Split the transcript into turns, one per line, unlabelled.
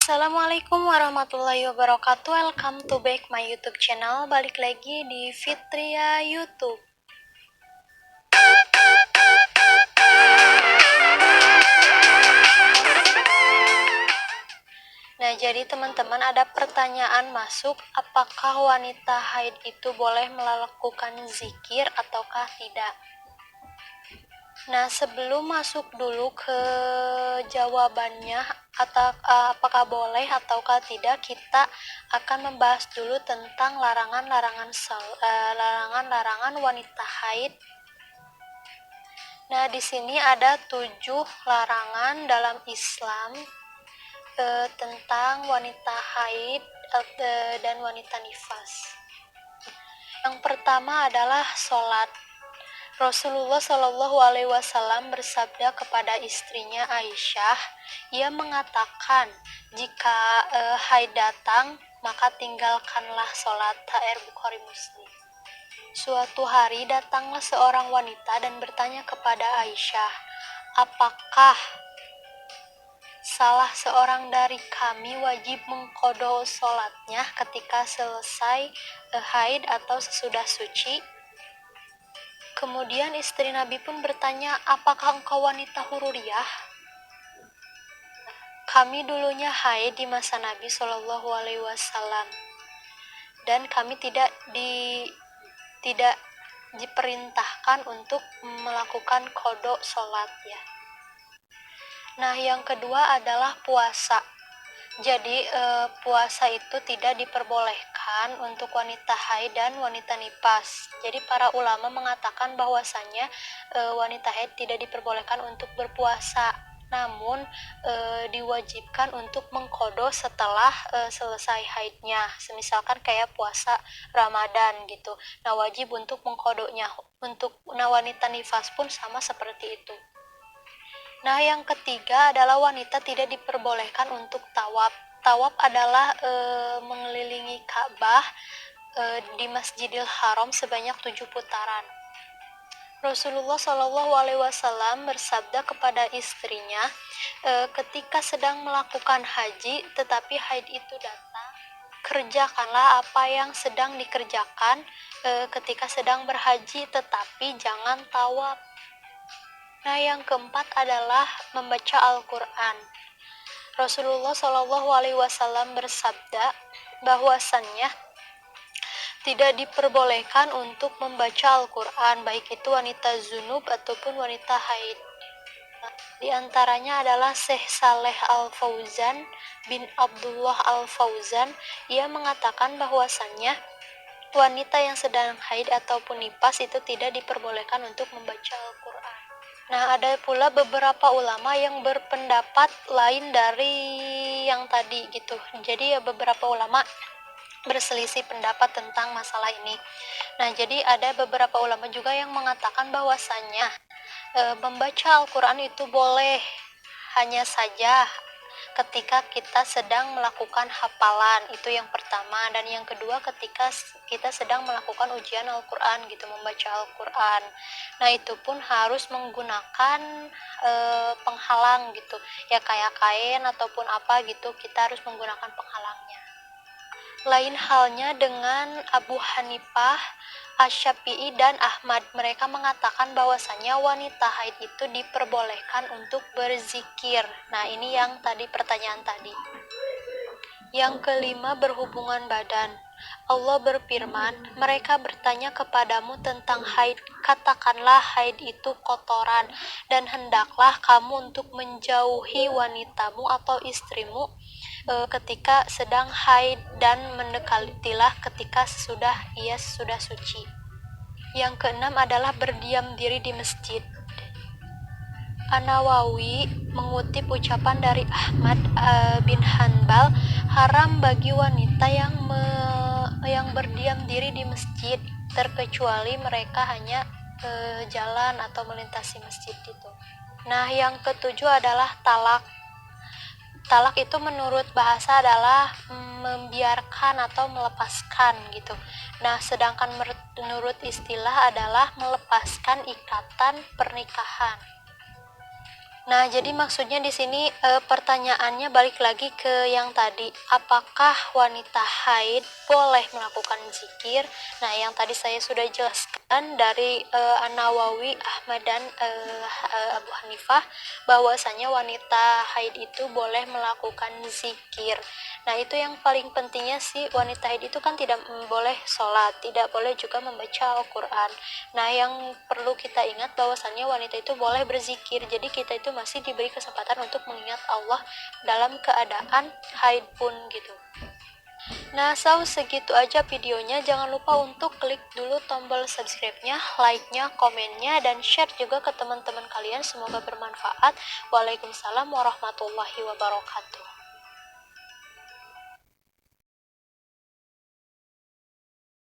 Assalamualaikum warahmatullahi wabarakatuh. Welcome to back my YouTube channel. Balik lagi di Fitria YouTube. Nah, jadi teman-teman ada pertanyaan masuk, apakah wanita haid itu boleh melakukan zikir ataukah tidak? Nah, sebelum masuk dulu ke jawabannya atau apakah boleh ataukah tidak, kita akan membahas dulu tentang larangan-larangan wanita haid. Nah, di sini ada 7 larangan dalam Islam tentang wanita haid dan wanita nifas. Yang pertama adalah sholat. Rasulullah Shallallahu Alaihi Wasallam bersabda kepada istrinya Aisyah, ia mengatakan, jika haid datang, maka tinggalkanlah sholat. Bukhari Muslim. Suatu hari datanglah seorang wanita dan bertanya kepada Aisyah, apakah salah seorang dari kami wajib mengqadha sholatnya ketika selesai haid atau sesudah suci? Kemudian istri Nabi pun bertanya, apakah engkau wanita hururiyah? Kami dulunya haid di masa Nabi Shallallahu Alaihi Wasallam dan kami tidak diperintahkan untuk melakukan qadha sholat ya. Nah, yang kedua adalah puasa. Jadi puasa itu tidak diperbolehkan untuk wanita haid dan wanita nifas. Jadi para ulama mengatakan bahwasannya wanita haid tidak diperbolehkan untuk berpuasa, namun diwajibkan untuk mengqadha setelah selesai haidnya. Semisalkan kayak puasa Ramadan gitu. Nah, wajib untuk mengqadhanya. Untuk wanita nifas pun sama seperti itu. Nah, yang ketiga adalah wanita tidak diperbolehkan untuk tawaf. Tawaf adalah mengelilingi Ka'bah di Masjidil Haram sebanyak 7 putaran. Rasulullah Shallallahu Alaihi Wasallam bersabda kepada istrinya, ketika sedang melakukan haji tetapi haid itu datang, kerjakanlah apa yang sedang dikerjakan ketika sedang berhaji, tetapi jangan tawaf. Nah, yang keempat adalah membaca Al-Quran. Rasulullah Shallallahu Alaihi Wasallam bersabda bahwasannya tidak diperbolehkan untuk membaca Al-Quran, baik itu wanita junub ataupun wanita haid. Di antaranya adalah Syekh Saleh Al-Fauzan bin Abdullah Al-Fauzan. Ia mengatakan bahwasannya wanita yang sedang haid ataupun nifas itu tidak diperbolehkan untuk membaca Al-Quran. Nah, ada pula beberapa ulama yang berpendapat lain dari yang tadi gitu. Jadi ya beberapa ulama berselisih pendapat tentang masalah ini. Nah, jadi ada beberapa ulama juga yang mengatakan bahwasannya membaca Al-Quran itu boleh, hanya saja ketika kita sedang melakukan hafalan, itu yang pertama. Dan yang kedua, ketika kita sedang melakukan ujian Al-Quran gitu, membaca Al-Quran. Nah, itu pun harus menggunakan penghalang gitu ya, kayak kain ataupun apa gitu, kita harus menggunakan penghalangnya. Lain halnya dengan Abu Hanifah, Asy-Syafi'i dan Ahmad. Mereka mengatakan bahwasanya wanita haid itu diperbolehkan untuk berzikir. Nah, ini yang tadi pertanyaan tadi. Yang kelima, berhubungan badan. Allah berfirman, mereka bertanya kepadamu tentang haid, katakanlah haid itu kotoran, dan hendaklah kamu untuk menjauhi wanitamu atau istrimu ketika sedang haid, dan mendekatilah ketika ia sudah suci. Yang keenam adalah berdiam diri di masjid. An-Nawawi mengutip ucapan dari Ahmad bin Hanbal, haram bagi wanita yang berdiam diri di masjid, terkecuali mereka hanya jalan atau melintasi masjid itu. Nah, yang ketujuh adalah talak. Talak itu menurut bahasa adalah membiarkan atau melepaskan gitu. Nah, sedangkan menurut istilah adalah melepaskan ikatan pernikahan. Nah, jadi maksudnya di sini pertanyaannya balik lagi ke yang tadi, apakah wanita haid boleh melakukan zikir? Nah, yang tadi saya sudah jelaskan dari An-Nawawi, Ahmad dan Abu Hanifah bahwasanya wanita haid itu boleh melakukan zikir. Nah, itu yang paling pentingnya sih, wanita haid itu kan tidak boleh sholat, tidak boleh juga membaca Al-Quran. Nah, yang perlu kita ingat bahwasannya wanita itu boleh berzikir. Jadi kita itu masih diberi kesempatan untuk mengingat Allah dalam keadaan haid pun gitu. Nah, segitu aja videonya. Jangan lupa untuk klik dulu tombol subscribe-nya, like-nya, komennya, dan share juga ke teman-teman kalian. Semoga bermanfaat. Waalaikumsalam warahmatullahi wabarakatuh.